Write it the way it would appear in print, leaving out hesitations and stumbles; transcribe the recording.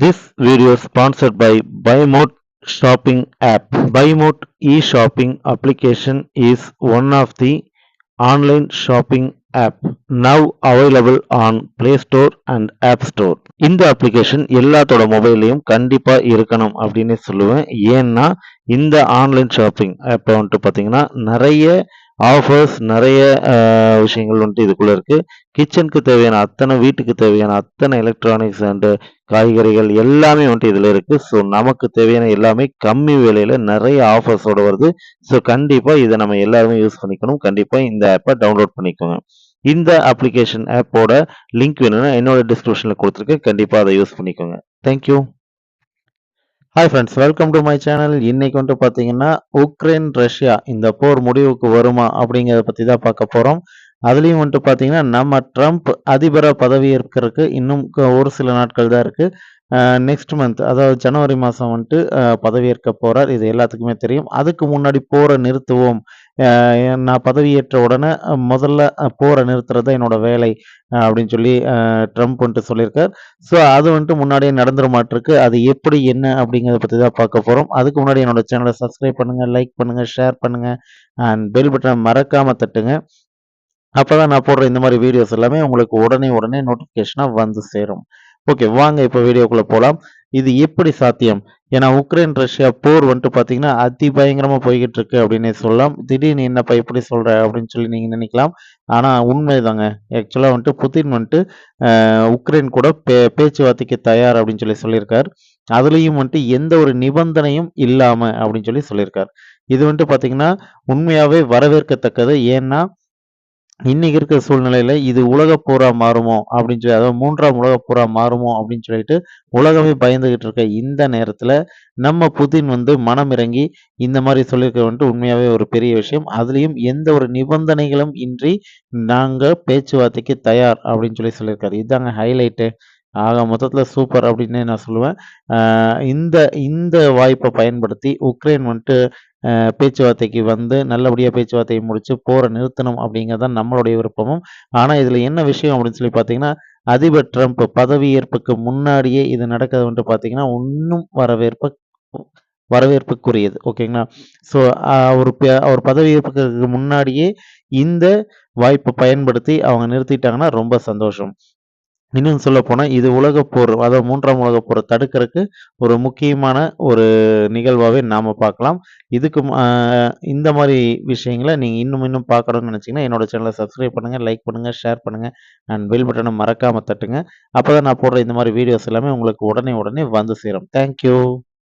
This video is sponsored by BuyMote shopping app. BuyMote e-shopping application is one of the online shopping app now available on Play Store and App Store. இந்த application எல்லாத்தோட மொபைல்லையும் கண்டிப்பா இருக்கணும் அப்படின்னு சொல்லுவேன். ஏன்னா இந்த online shopping ஆப்பை வந்துட்டு பார்த்தீங்கன்னா நிறைய ஆஃபர்ஸ் நிறைய விஷயங்கள் வந்துட்டு இதுக்குள்ள இருக்கு. கிச்சனுக்கு தேவையான அத்தனை வீட்டுக்கு தேவையான அத்தனை எலக்ட்ரானிக்ஸ் அண்ட் காய்கறிகள் எல்லாமே வந்துட்டு இதில் இருக்குது. ஸோ நமக்கு தேவையான எல்லாமே கம்மி விலையில் நிறைய ஆஃபர்ஸோடு வருது. ஸோ கண்டிப்பாக இதை நம்ம எல்லாருமே யூஸ் பண்ணிக்கணும். கண்டிப்பாக இந்த ஆப்பை டவுன்லோட் பண்ணிக்கோங்க. இந்த அப்ளிகேஷன் ஆப்போட லிங்க் வேணும்னா என்னோட டிஸ்கிரிப்ஷனில் கொடுத்துருக்கேன். கண்டிப்பாக அதை யூஸ் பண்ணிக்கோங்க. Thank you. Hi friends, welcome to my channel. இன்னைக்கு வந்துட்டு பார்த்தீங்கன்னா உக்ரைன் ரஷ்யா இந்த போர் முடிவுக்கு வருமா அப்படிங்கிறத பற்றி தான் பார்க்க போகிறோம். அதுலேயும் வந்துட்டு பார்த்தீங்கன்னா நம்ம ட்ரம்ப் அதிபரை பதவியேற்கிறதுக்கு இன்னும் ஒரு சில நாட்கள் தான் இருக்குது. நெக்ஸ்ட் மந்த், அதாவது ஜனவரி மாதம் வந்துட்டு பதவியேற்க போகிறார். இது எல்லாத்துக்குமே தெரியும். அதுக்கு முன்னாடி போரை நிறுத்துவோம், நான் பதவியேற்ற உடனே முதல்ல போரை நிறுத்துறது தான் என்னோட வேலை அப்படின்னு சொல்லி ட்ரம்ப் வந்துட்டு சொல்லியிருக்கார். ஸோ அது வந்துட்டு முன்னாடியே நடந்துட மாட்டிருக்கு. அது எப்படி என்ன அப்படிங்கிறத பற்றி தான் பார்க்க போகிறோம். அதுக்கு முன்னாடி என்னோட சேனலை சப்ஸ்கிரைப் பண்ணுங்கள், லைக் பண்ணுங்கள், ஷேர் பண்ணுங்கள் அண்ட் பெல் பட்டனை மறக்காமல் தட்டுங்க. அப்பதான் நான் போடுற இந்த மாதிரி வீடியோஸ் எல்லாமே உங்களுக்கு உடனே நோட்டிஃபிகேஷனாக வந்து சேரும். ஓகே, வாங்க இப்போ வீடியோக்குள்ளே போகலாம். இது எப்படி சாத்தியம்? ஏன்னா உக்ரைன் ரஷ்யா போர் வந்துட்டு பார்த்தீங்கன்னா அதி பயங்கரமாக போய்கிட்டு இருக்கு அப்படின்னே சொல்லலாம். திடீர்னு என்னப்பா இப்படி சொல்கிற அப்படின்னு சொல்லி நீங்கள் நினைக்கலாம். ஆனால் உண்மைதாங்க. ஆக்சுவலாக வந்துட்டு புதின் வந்துட்டு உக்ரைன் கூட பேச்சுவார்த்தைக்கு தயார் அப்படின்னு சொல்லி சொல்லியிருக்கார். அதுலேயும் வந்துட்டு எந்த ஒரு நிபந்தனையும் இல்லாமல் அப்படின்னு சொல்லி சொல்லியிருக்கார். இது வந்துட்டு பார்த்தீங்கன்னா உண்மையாகவே வரவேற்கத்தக்கது. ஏன்னா இன்னைக்கு இருக்கிற சூழ்நிலையில இது உலகப் போரா மாறுமோ அப்படின்னு சொல்லி, அதாவது 3ஆம் உலகப் போரா மாறுமோ அப்படின்னு சொல்லிட்டு உலகமே பயந்துகிட்டு இருக்க இந்த நேரத்துல நம்ம புதின் வந்து மனம் இறங்கி இந்த மாதிரி சொல்லியிருக்க வந்துட்டு உண்மையாவே ஒரு பெரிய விஷயம். அதுலயும் எந்த ஒரு நிபந்தனைகளும் இன்றி நாங்க பேச்சுவார்த்தைக்கு தயார் அப்படின்னு சொல்லி சொல்லியிருக்காரு. இதாங்க ஹைலைட்டு. ஆக மொத்தத்துல சூப்பர் அப்படின்னு நான் சொல்லுவேன். இந்த இந்த வாய்ப்பை பயன்படுத்தி உக்ரைன் வந்துட்டு பேச்சுவார்த்தைக்கு வந்து நல்லபடியாக பேச்சுவார்த்தையை முடிச்சு போரை நிறுத்தணும் அப்படிங்கிறது தான் நம்மளுடைய விருப்பமும். ஆனால் இதில் என்ன விஷயம் அப்படின்னு சொல்லி பார்த்தீங்கன்னா, அதிபர் ட்ரம்ப் பதவியேற்புக்கு முன்னாடியே இது நடக்கிறது வந்துட்டு பார்த்தீங்கன்னா இன்னும் வரவேற்புக்குரியது. ஓகேங்களா? ஸோ அவர் பதவியேற்புக்கு முன்னாடியே இந்த வாய்ப்பை பயன்படுத்தி அவங்க நிறுத்திட்டாங்கன்னா ரொம்ப சந்தோஷம். இன்னும் சொல்லப்போனால் இது உலகப்போர், அதாவது 3ஆம் உலகப்போரை தடுக்கிறதுக்கு ஒரு முக்கியமான ஒரு நிகழ்வாகவே நாம் பார்க்கலாம். இதுக்கு இந்த மாதிரி விஷயங்களை நீங்கள் இன்னும் பார்க்கணும்னு நினச்சிங்கன்னா என்னோட சேனலை சப்ஸ்கிரைப் பண்ணுங்கள், லைக் பண்ணுங்கள், ஷேர் பண்ணுங்கள் அண்ட் பெல் பட்டனை மறக்காமல் தட்டுங்க. அப்போ தான் நான் போடுற இந்த மாதிரி வீடியோஸ் எல்லாமே உங்களுக்கு உடனே வந்து சேரும். தேங்க்யூ.